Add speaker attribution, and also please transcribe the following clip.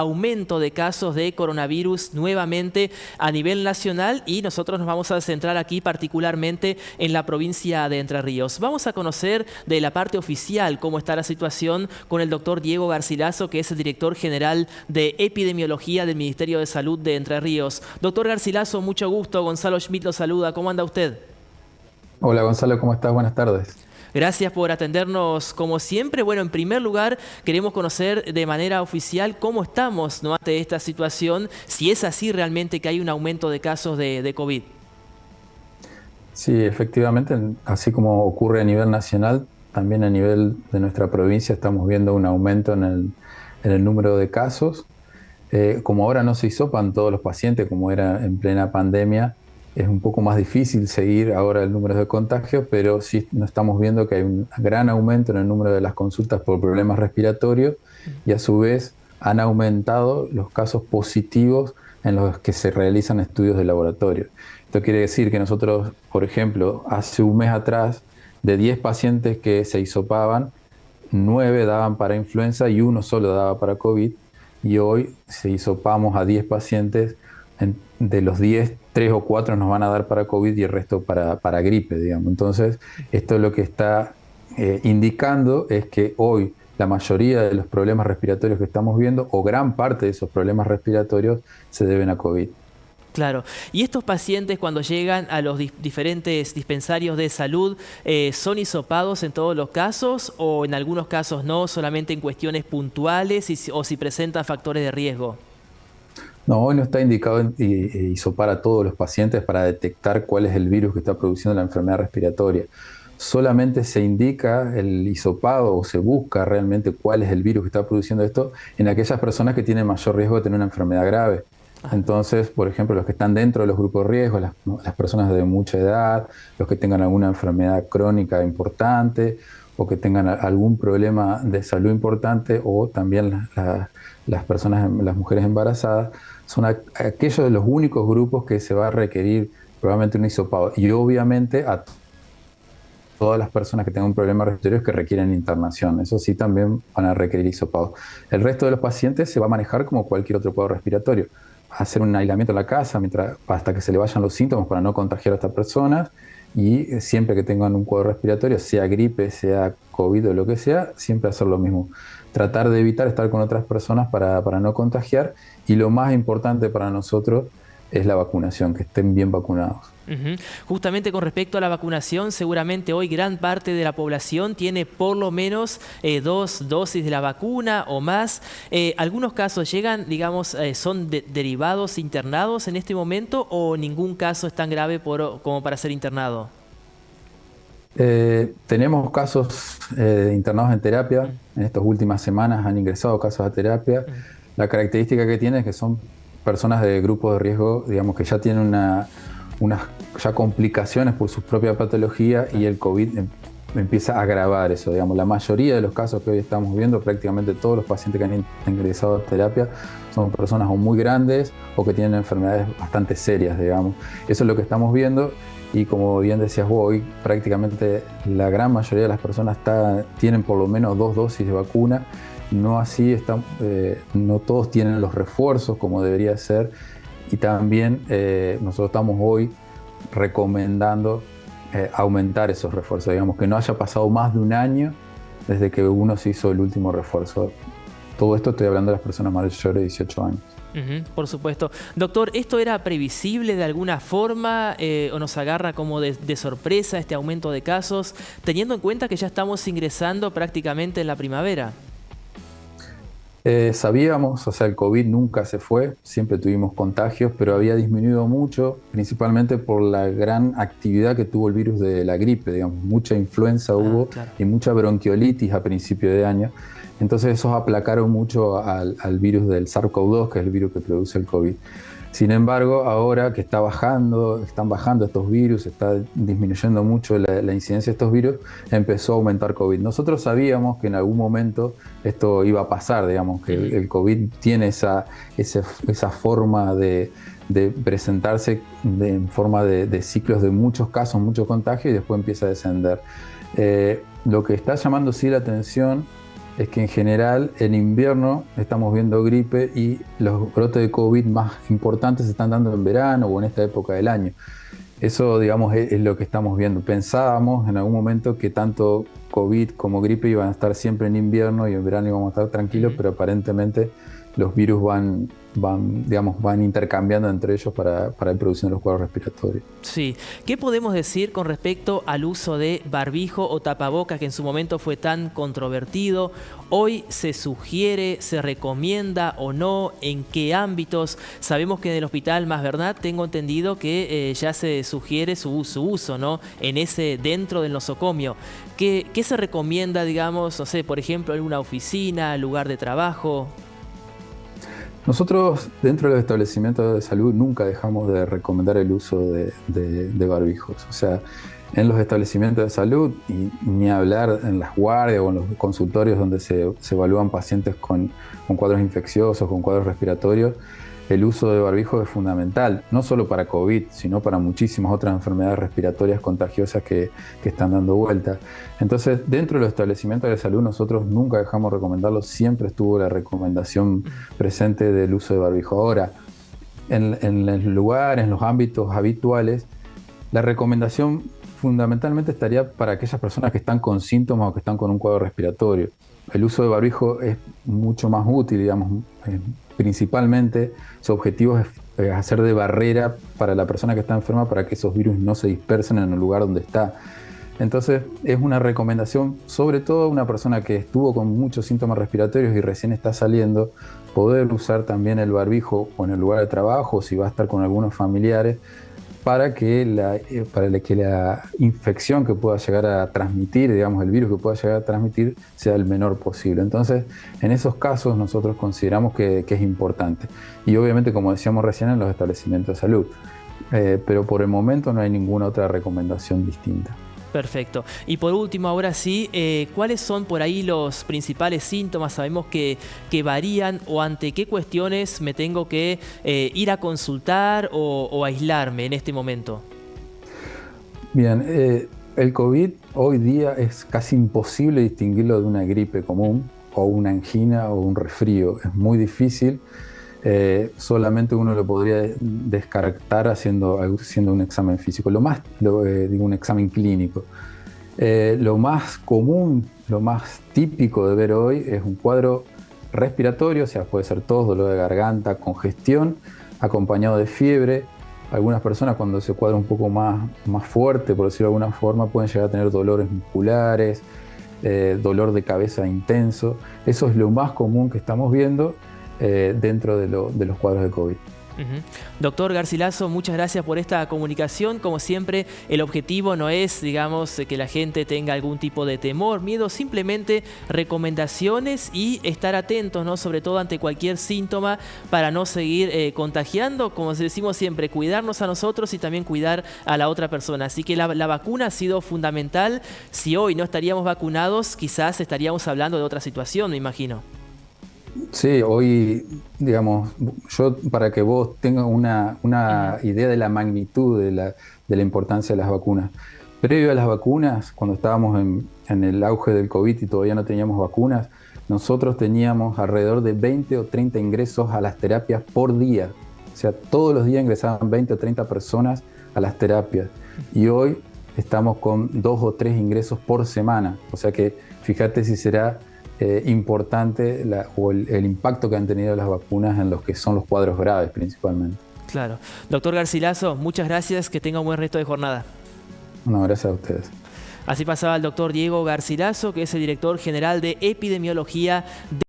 Speaker 1: aumento de casos de coronavirus nuevamente a nivel nacional y nosotros nos vamos a centrar aquí particularmente en la provincia de Entre Ríos. Vamos a conocer de la parte oficial cómo está la situación con el doctor Diego Garcilaso, que es el director general de epidemiología del Ministerio de Salud de Entre Ríos. Doctor Garcilaso, mucho gusto. Gonzalo Schmidt lo saluda. ¿Cómo anda usted?
Speaker 2: Hola Gonzalo, ¿cómo estás? Buenas tardes.
Speaker 1: Gracias por atendernos como siempre. Bueno, en primer lugar, queremos conocer de manera oficial cómo estamos, ¿no?, ante esta situación, si es así realmente que hay un aumento de casos de COVID.
Speaker 2: Sí, efectivamente, así como ocurre a nivel nacional, también a nivel de nuestra provincia estamos viendo un aumento en el número de casos. Como ahora no se hisopan todos los pacientes, como era en plena pandemia, es un poco más difícil seguir ahora el número de contagios, pero sí nos estamos viendo que hay un gran aumento en el número de las consultas por problemas respiratorios y a su vez han aumentado los casos positivos en los que se realizan estudios de laboratorio. Esto quiere decir que nosotros, por ejemplo, hace un mes atrás, de 10 pacientes que se hisopaban, 9 daban para influenza y uno solo daba para COVID. Y hoy, si hisopamos a 10 pacientes, de los 10, 3 o 4 nos van a dar para COVID y el resto para gripe, digamos. Entonces, esto lo que está indicando es que hoy la mayoría de los problemas respiratorios que estamos viendo, o gran parte de esos problemas respiratorios, se deben a COVID.
Speaker 1: Claro. ¿Y estos pacientes cuando llegan a los diferentes dispensarios de salud son hisopados en todos los casos o en algunos casos no, solamente en cuestiones puntuales o si presentan factores de riesgo?
Speaker 2: No, hoy no está indicado hisopar a todos los pacientes para detectar cuál es el virus que está produciendo la enfermedad respiratoria. Solamente se indica el hisopado o se busca realmente cuál es el virus que está produciendo esto en aquellas personas que tienen mayor riesgo de tener una enfermedad grave. Entonces, por ejemplo, los que están dentro de los grupos de riesgo, las personas de mucha edad, los que tengan alguna enfermedad crónica importante o que tengan algún problema de salud importante, o también las personas, las mujeres embarazadas, son aquellos de los únicos grupos que se va a requerir probablemente un hisopado. Y obviamente a todas las personas que tengan un problema respiratorio que requieren internación. Eso sí también van a requerir hisopado. El resto de los pacientes se va a manejar como cualquier otro cuadro respiratorio. Hacer un aislamiento en la casa hasta que se le vayan los síntomas para no contagiar a estas personas, y siempre que tengan un cuadro respiratorio, sea gripe, sea COVID o lo que sea, siempre hacer lo mismo. Tratar de evitar estar con otras personas para no contagiar, y lo más importante para nosotros es la vacunación, que estén bien vacunados.
Speaker 1: Justamente con respecto a la vacunación, seguramente hoy gran parte de la población tiene por lo menos 2 dosis de la vacuna o más. ¿Algunos casos llegan, digamos, son derivados internados en este momento o ningún caso es tan grave como para ser internado?
Speaker 2: Tenemos casos internados en terapia. En estas últimas semanas han ingresado casos a terapia. La característica que tiene es que son personas de grupos de riesgo, digamos, que ya tienen unas ya complicaciones por su propia patología, y el COVID empieza a agravar eso. Digamos, la mayoría de los casos que hoy estamos viendo, prácticamente todos los pacientes que han ingresado a terapia, son personas o muy grandes o que tienen enfermedades bastante serias, digamos. Eso es lo que estamos viendo. Y como bien decías vos, hoy prácticamente la gran mayoría de las personas tienen por lo menos 2 dosis de vacuna. No así no todos tienen los refuerzos como debería ser. Y también nosotros estamos hoy recomendando aumentar esos refuerzos, digamos, que no haya pasado más de un año desde que uno se hizo el último refuerzo. Todo esto estoy hablando de las personas mayores de 18 años.
Speaker 1: Por supuesto. Doctor, ¿esto era previsible de alguna forma o nos agarra como de sorpresa este aumento de casos, teniendo en cuenta que ya estamos ingresando prácticamente en la primavera?
Speaker 2: Sabíamos, o sea, el COVID nunca se fue, siempre tuvimos contagios, pero había disminuido mucho, principalmente por la gran actividad que tuvo el virus de la gripe, digamos, mucha influenza hubo,
Speaker 1: Claro.
Speaker 2: y mucha bronquiolitis a principio de año. Entonces esos aplacaron mucho al virus del SARS-CoV-2, que es el virus que produce el COVID. Sin embargo, ahora que están bajando estos virus, está disminuyendo mucho la incidencia de estos virus, empezó a aumentar COVID. Nosotros sabíamos que en algún momento esto iba a pasar, digamos, que el COVID tiene esa forma de presentarse en forma de ciclos de muchos casos, mucho contagio, y después empieza a descender. Lo que está llamando sí la atención es que en general en invierno estamos viendo gripe y los brotes de COVID más importantes se están dando en verano o en esta época del año. Eso, digamos, es lo que estamos viendo. Pensábamos en algún momento que tanto COVID como gripe iban a estar siempre en invierno y en verano íbamos a estar tranquilos, pero aparentemente los virus van intercambiando entre ellos para la producción de los cuadros respiratorios.
Speaker 1: Sí. ¿Qué podemos decir con respecto al uso de barbijo o tapabocas que en su momento fue tan controvertido? ¿Hoy se sugiere, se recomienda o no? ¿En qué ámbitos? Sabemos que en el Hospital Mas Bernat tengo entendido que ya se sugiere su uso, ¿no? Dentro del nosocomio. ¿Qué se recomienda, digamos, no sé, por ejemplo, en una oficina, lugar de trabajo?
Speaker 2: Nosotros, dentro de los establecimientos de salud, nunca dejamos de recomendar el uso de barbijos. O sea, en los establecimientos de salud, y ni hablar en las guardias o en los consultorios donde se evalúan pacientes con cuadros infecciosos, con cuadros respiratorios, el uso de barbijo es fundamental, no solo para COVID, sino para muchísimas otras enfermedades respiratorias contagiosas que están dando vuelta. Entonces, dentro de los establecimientos de salud, nosotros nunca dejamos recomendarlo, siempre estuvo la recomendación presente del uso de barbijo. Ahora, en los lugares, en los ámbitos habituales, la recomendación fundamentalmente estaría para aquellas personas que están con síntomas o que están con un cuadro respiratorio. El uso de barbijo es mucho más útil, digamos, principalmente su objetivo es hacer de barrera para la persona que está enferma para que esos virus no se dispersen en el lugar donde está. Entonces es una recomendación, sobre todo a una persona que estuvo con muchos síntomas respiratorios y recién está saliendo, poder usar también el barbijo o en el lugar de trabajo, o si va a estar con algunos familiares, para que la infección que pueda llegar a transmitir, digamos, el virus que pueda llegar a transmitir, sea el menor posible. Entonces, en esos casos nosotros consideramos que es importante. Y obviamente, como decíamos recién, en los establecimientos de salud. Pero por el momento no hay ninguna otra recomendación distinta.
Speaker 1: Perfecto. Y por último, ahora sí, ¿cuáles son por ahí los principales síntomas? Sabemos que varían, o ante qué cuestiones me tengo que ir a consultar o aislarme en este momento.
Speaker 2: Bien, el COVID hoy día es casi imposible distinguirlo de una gripe común o una angina o un resfrío. Es muy difícil. Solamente uno lo podría descartar haciendo un examen físico, un examen clínico. Lo más común, lo más típico de ver hoy es un cuadro respiratorio, o sea, puede ser tos, dolor de garganta, congestión, acompañado de fiebre. Algunas personas, cuando ese cuadro es un poco más fuerte, por decirlo de alguna forma, pueden llegar a tener dolores musculares, dolor de cabeza intenso. Eso es lo más común que estamos viendo dentro de los cuadros de COVID.
Speaker 1: Doctor Garcilaso, muchas gracias por esta comunicación. Como siempre, el objetivo no es, digamos, que la gente tenga algún tipo de temor, miedo, simplemente recomendaciones y estar atentos, ¿no? Sobre todo ante cualquier síntoma para no seguir contagiando. Como decimos siempre, cuidarnos a nosotros y también cuidar a la otra persona. Así que la vacuna ha sido fundamental. Si hoy no estaríamos vacunados, quizás estaríamos hablando de otra situación, me imagino.
Speaker 2: Sí, hoy, digamos, yo para que vos tengas una idea de la magnitud de la importancia de las vacunas. Previo a las vacunas, cuando estábamos en el auge del COVID y todavía no teníamos vacunas, nosotros teníamos alrededor de 20 o 30 ingresos a las terapias por día. O sea, todos los días ingresaban 20 o 30 personas a las terapias. Y hoy estamos con 2 o 3 ingresos por semana. O sea que fíjate si será importante el impacto que han tenido las vacunas en los que son los cuadros graves principalmente.
Speaker 1: Claro. Doctor Garcilaso, muchas gracias, que tenga un buen resto de jornada.
Speaker 2: No, gracias a ustedes.
Speaker 1: Así pasaba el doctor Diego Garcilaso, que es el director general de epidemiología de